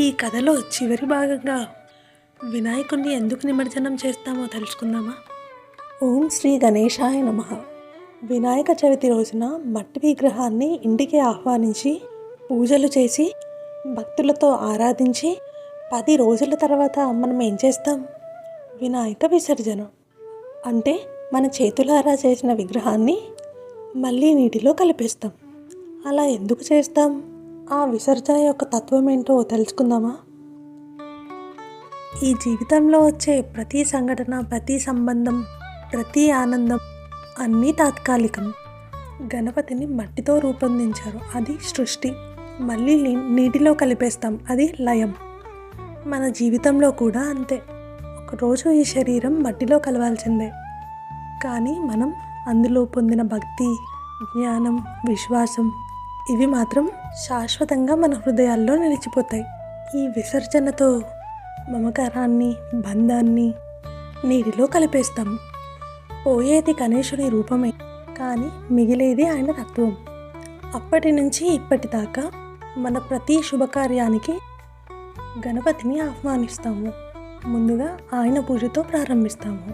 ఈ కథలో చివరి భాగంగా వినాయకుడిని ఎందుకు నిమజ్జనం చేస్తామో తెలుసుకుందామా? ఓం శ్రీ గణేశాయ నమః. వినాయక చవితి రోజున మట్టి విగ్రహాన్ని ఇంటికి ఆహ్వానించి పూజలు చేసి భక్తులతో ఆరాధించి 10 రోజుల తర్వాత మనం ఏం చేస్తాం? వినాయక విసర్జన. అంటే మన చేతులారా చేసిన విగ్రహాన్ని మళ్ళీ నీటిలో కలిపేస్తాం. అలా ఎందుకు చేస్తాం? ఆ విసర్జన యొక్క తత్వం ఏంటో తెలుసుకుందామా? ఈ జీవితంలో వచ్చే ప్రతి సంఘటన, ప్రతి సంబంధం, ప్రతి ఆనందం అన్నీ తాత్కాలికం. గణపతిని మట్టితో రూపొందించారు, అది సృష్టి. మళ్ళీ నీటిలో కలిపేస్తాం, అది లయం. మన జీవితంలో కూడా అంతే. ఒకరోజు ఈ శరీరం మట్టిలో కలవాల్సిందే, కానీ మనం అందులో పొందిన భక్తి, జ్ఞానం, విశ్వాసం ఇవి మాత్రం శాశ్వతంగా మన హృదయాల్లో నిలిచిపోతాయి. ఈ విసర్జనతో మమకారాన్ని, బంధాన్ని నీటిలో కలిపేస్తాం. పోయేది గణేశుని రూపమే, కానీ మిగిలేది ఆయన తత్వం. అప్పటి నుంచి ఇప్పటిదాకా మన ప్రతి శుభకార్యానికి గణపతిని ఆహ్వానిస్తాము. ముందుగా ఆయన పూజతో ప్రారంభిస్తాము.